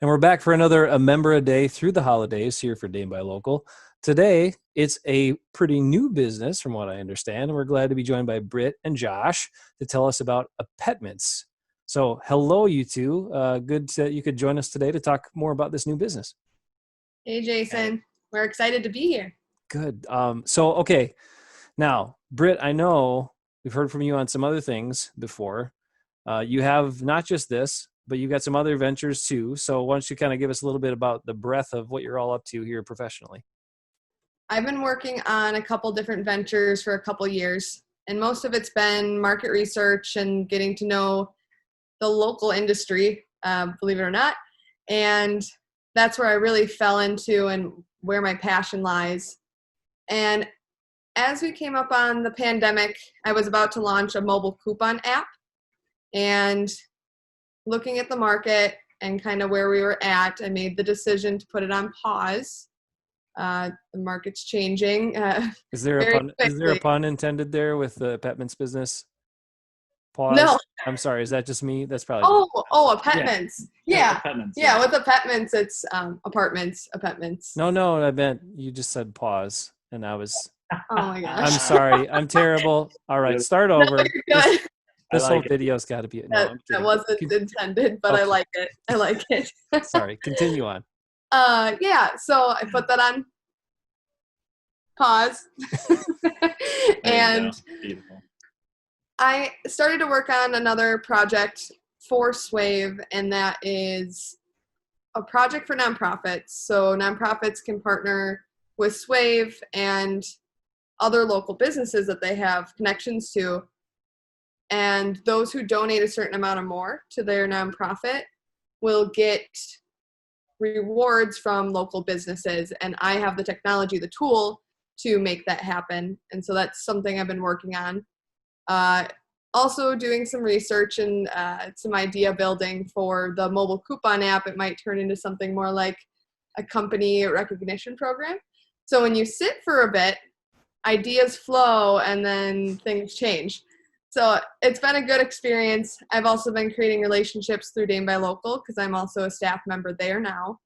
And we're back for another A Member a Day through the holidays here for Dane Buy Local. Today, it's a pretty new business from what I understand, and we're glad to be joined by Britt and Josh to tell us about aPETments. So hello, you two. Good that you could join us today to talk more about this new business. Hey, Jason. We're excited to be here. Good. Okay. Now, Britt, I know we've heard from you on some other things before. You have not just this, but you've got some other ventures too. So why don't you kind of give us a little bit about the breadth of what you're all up to here professionally? I've been working on a couple different ventures for a couple years, and most of it's been market research and getting to know the local industry, believe it or not. And that's where I really fell into and where my passion lies. And as we came up on the pandemic, I was about to launch a mobile coupon app, and looking at the market and kind of where we were at, I made the decision to put it on pause. The market's changing Is there very is there a quickly. pun intended there with the aPETments business? Pause. No. I'm sorry. Is that just me? That's probably. aPETments. Yeah. aPETments. Yeah, with aPETments, it's apartments, aPETments. No, I meant you just said pause, and I was. Oh my gosh. I'm sorry. I'm terrible. All right, start No, over. you're good. This like whole it. video's got to be. No, I'm That kidding. wasn't intended, but Okay. I like it. I like it. Sorry. Continue on. Yeah, so I put that on pause. And Beautiful. I started to work on another project for Swave, and that is a project for nonprofits. So nonprofits can partner with Swave and other local businesses that they have connections to. And those who donate a certain amount or more to their nonprofit will get rewards from local businesses. And I have the technology, the tool to make that happen. And so that's something I've been working on. Also doing some research and some idea building for the mobile coupon app. It might turn into something more like a company recognition program. So when you sit for a bit, ideas flow and then things change. So it's been a good experience. I've also been creating relationships through Dane Buy Local because I'm also a staff member there now.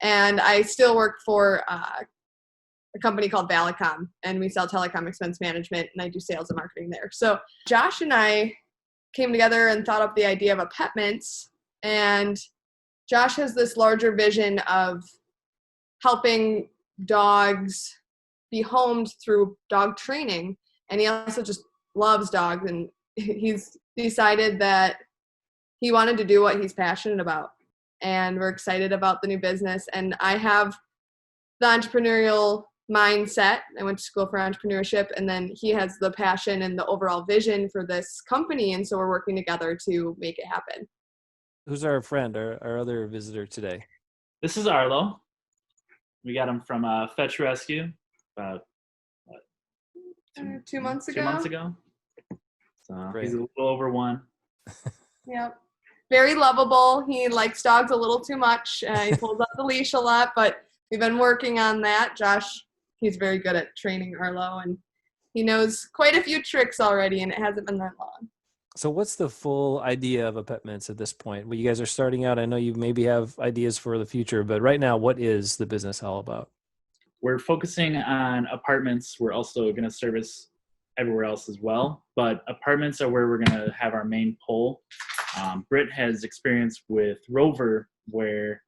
And I still work for a company called Valicom, and we sell telecom expense management, and I do sales and marketing there. So Josh and I came together and thought up the idea of aPETments, and Josh has this larger vision of helping dogs be homed through dog training, and he also just loves dogs, and he's decided that he wanted to do what he's passionate about, and we're excited about the new business. And I have the entrepreneurial mindset. I went to school for entrepreneurship, and then he has the passion and the overall vision for this company, and so we're working together to make it happen. Who's our friend, our other visitor today? This is Arlo. We got him from Fetch Rescue about 2 months ago. 2 months ago. So Great. he's a little over one. Yep. Very lovable. He likes dogs a little too much. He pulls up the leash a lot, but we've been working on that. Josh, he's very good at training Arlo, and he knows quite a few tricks already, and it hasn't been that long. So what's the full idea of aPETments at this point? Well, you guys are starting out. I know you maybe have ideas for the future, but right now, what is the business all about? We're focusing on apartments. We're also going to service everywhere else as well, but apartments are where we're going to have our main pull. Britt has experience with Rover, where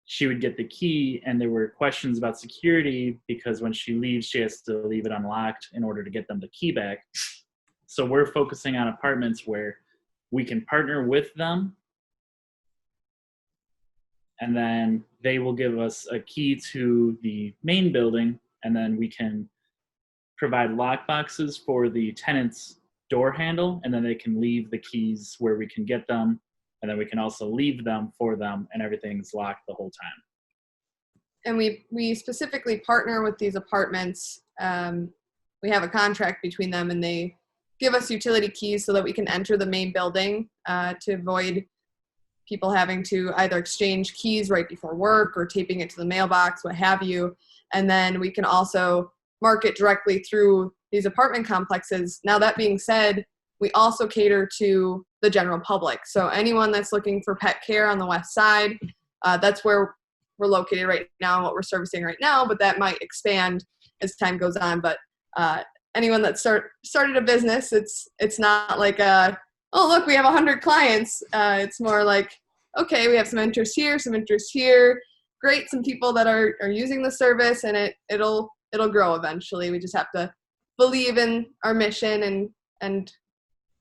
she would get the key and there were questions about security because when she leaves, she has to leave it unlocked in order to get them the key back. So we're focusing on apartments where we can partner with them, and then they will give us a key to the main building, and then we can provide lock boxes for the tenant's door handle, and then they can leave the keys where we can get them, and then we can also leave them for them, and everything's locked the whole time. And we specifically partner with these apartments. We have a contract between them, and they give us utility keys so that we can enter the main building to avoid people having to either exchange keys right before work or taping it to the mailbox, what have you. And then we can also market directly through these apartment complexes. Now, that being said, we also cater to the general public. So anyone that's looking for pet care on the west side, That's where we're located right now and what we're servicing right now, but that might expand as time goes on. But anyone that started a business, it's not like oh, look, we have 100 clients. It's more like, okay, we have some interest here, some interest here. Great, some people that are using the service, and it'll grow eventually. We just have to believe in our mission and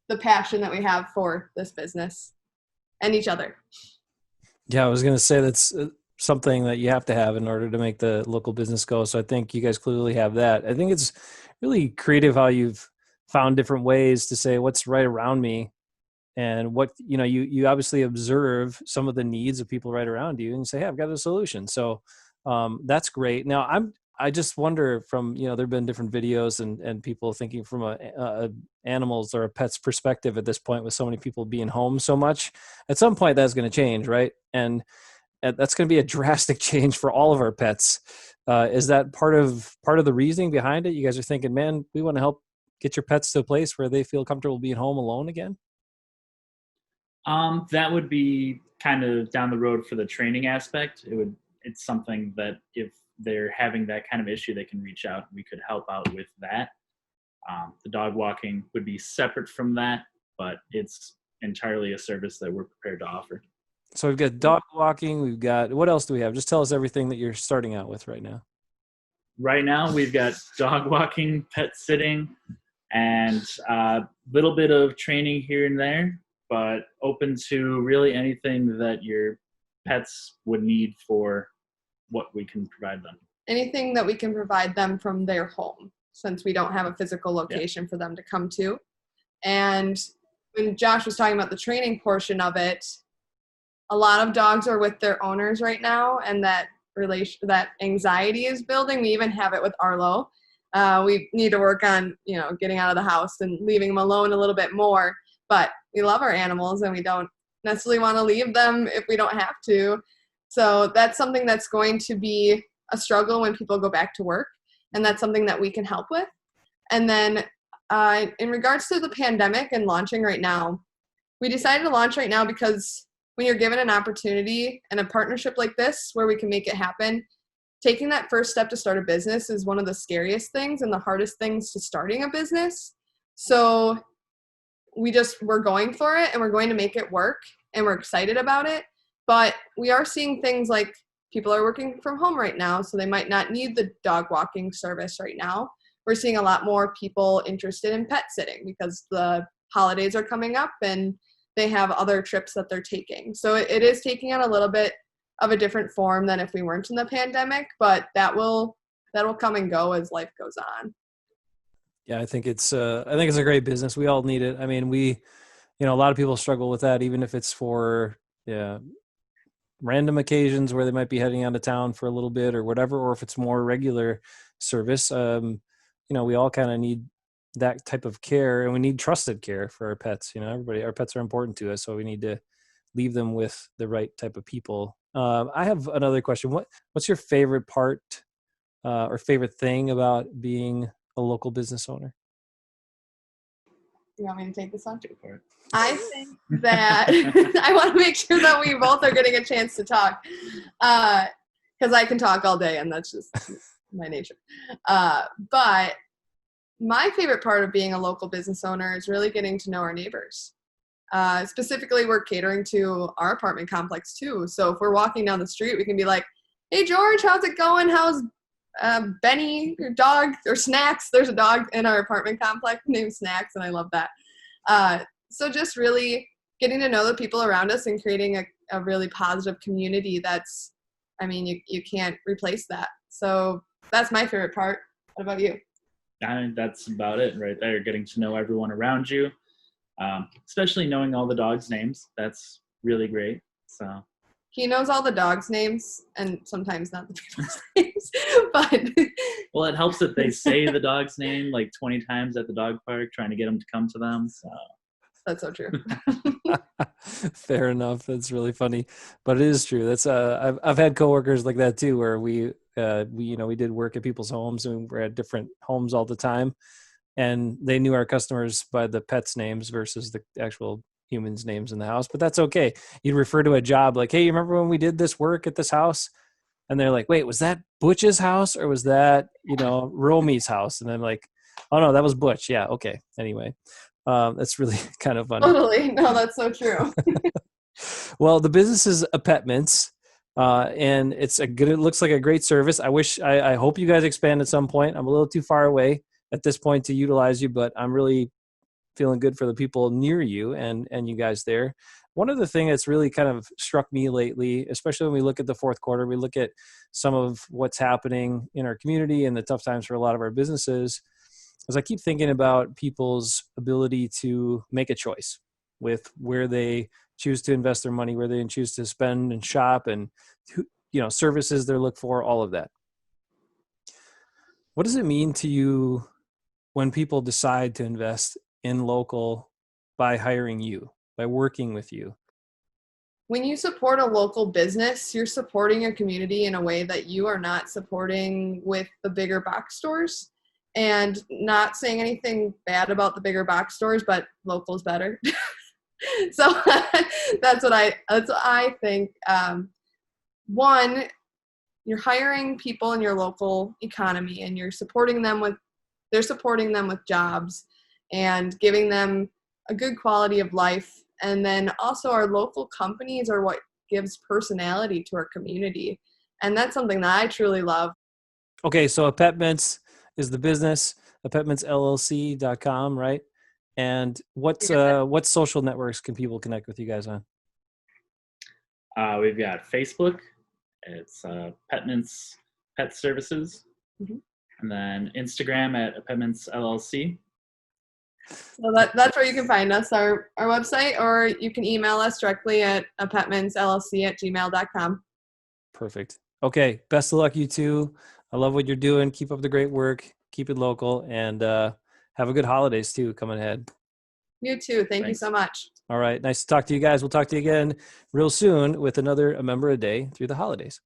the passion that we have for this business and each other. Yeah, I was going to say that's something that you have to have in order to make the local business go. So I think you guys clearly have that. I think it's really creative how you've found different ways to say what's right around me, and what, you obviously observe some of the needs of people right around you and say, hey, I've got a solution. So that's great. Now I just wonder from, there've been different videos and people thinking from a animals or a pet's perspective at this point, with so many people being home so much. At some point that's going to change, right? And that's going to be a drastic change for all of our pets. Is that part of the reasoning behind it? You guys are thinking, man, we want to help get your pets to a place where they feel comfortable being home alone again? That would be kind of down the road for the training aspect. It's something that if they're having that kind of issue, they can reach out. We could help out with that. The dog walking would be separate from that, but it's entirely a service that we're prepared to offer. So we've got dog walking. We've got, what else do we have? Just tell us everything that you're starting out with right now. Right now, we've got dog walking, pet sitting, and a little bit of training here and there, but open to really anything that your pets would need for what we can provide them. Anything that we can provide them from their home, since we don't have a physical location for them to come to. And when Josh was talking about the training portion of it, a lot of dogs are with their owners right now, and that anxiety is building. We even have it with Arlo. We need to work on, getting out of the house and leaving them alone a little bit more. But we love our animals, and we don't necessarily want to leave them if we don't have to. So that's something that's going to be a struggle when people go back to work, and that's something that we can help with. And then in regards to the pandemic and launching right now, we decided to launch right now because when you're given an opportunity and a partnership like this where we can make it happen, taking that first step to start a business is one of the scariest things and the hardest things to starting a business. So we're going for it, and we're going to make it work, and we're excited about it. But we are seeing things like people are working from home right now, so they might not need the dog walking service right now. We're seeing a lot more people interested in pet sitting because the holidays are coming up and they have other trips that they're taking. So it is taking on a little bit of a different form than if we weren't in the pandemic, but that will come and go as life goes on. Yeah, I think it's a great business. We all need it. I mean, a lot of people struggle with that, even if it's for random occasions where they might be heading out of town for a little bit or whatever, or if it's more regular service. We all kind of need that type of care, and we need trusted care for our pets. Our pets are important to us, so we need to leave them with the right type of people. I have another question. What's your favorite part or favorite thing about being a local business owner? You want me to take this on? Go for it. I think that I want to make sure that we both are getting a chance to talk, because I can talk all day, and that's just my nature. But my favorite part of being a local business owner is really getting to know our neighbors. Specifically, we're catering to our apartment complex too. So if we're walking down the street, we can be like, "Hey George, how's it going? How's Benny, your dog, or Snacks?" There's a dog in our apartment complex named Snacks, and I love that. So just really getting to know the people around us and creating a really positive community you can't replace that. So that's my favorite part. What about you? That's about it right there. Getting to know everyone around you, especially knowing all the dogs' names. That's really great. So he knows all the dogs' names and sometimes not the people's names, but well, it helps that they say the dog's name like 20 times at the dog park, trying to get them to come to them. So that's so true. Fair enough. That's really funny, but it is true. That's I've had coworkers like that too, where we did work at people's homes, and we're at different homes all the time, and they knew our customers by the pets' names versus the actual humans' names in the house, but that's okay. You'd refer to a job like, hey, you remember when we did this work at this house? And they're like, wait, was that Butch's house or was that, Romy's house? And I'm like, oh no, that was Butch. Yeah. Okay. Anyway, that's really kind of funny. Totally. No, that's so true. Well, the business is aPETments, and it looks like a great service. I hope you guys expand at some point. I'm a little too far away at this point to utilize you, but I'm really feeling good for the people near you and you guys there. One of the things that's really kind of struck me lately, especially when we look at the fourth quarter, we look at some of what's happening in our community and the tough times for a lot of our businesses, is I keep thinking about people's ability to make a choice with where they choose to invest their money, where they choose to spend and shop, and services they look for, all of that. What does it mean to you when people decide to invest in local by hiring you, by working with you? When you support a local business, you're supporting your community in a way that you are not supporting with the bigger box stores. And not saying anything bad about the bigger box stores, but local's better. So that's what I think. One, you're hiring people in your local economy, and they're supporting them with jobs and giving them a good quality of life. And then also our local companies are what gives personality to our community. And that's something that I truly love. Okay, so aPETments is the business, aPETmentsLLC.com, right? And what social networks can people connect with you guys on? We've got Facebook. It's aPETments Pet Services. Mm-hmm. And then Instagram at aPETments LLC. So that's where you can find us, our website, or you can email us directly at aPETmentsLLC@gmail.com. Perfect. Okay. Best of luck, you two. I love what you're doing. Keep up the great work. Keep it local, and have a good holidays too coming ahead. You too. Thank you so much. All right. Nice to talk to you guys. We'll talk to you again real soon with another A Member a Day through the holidays.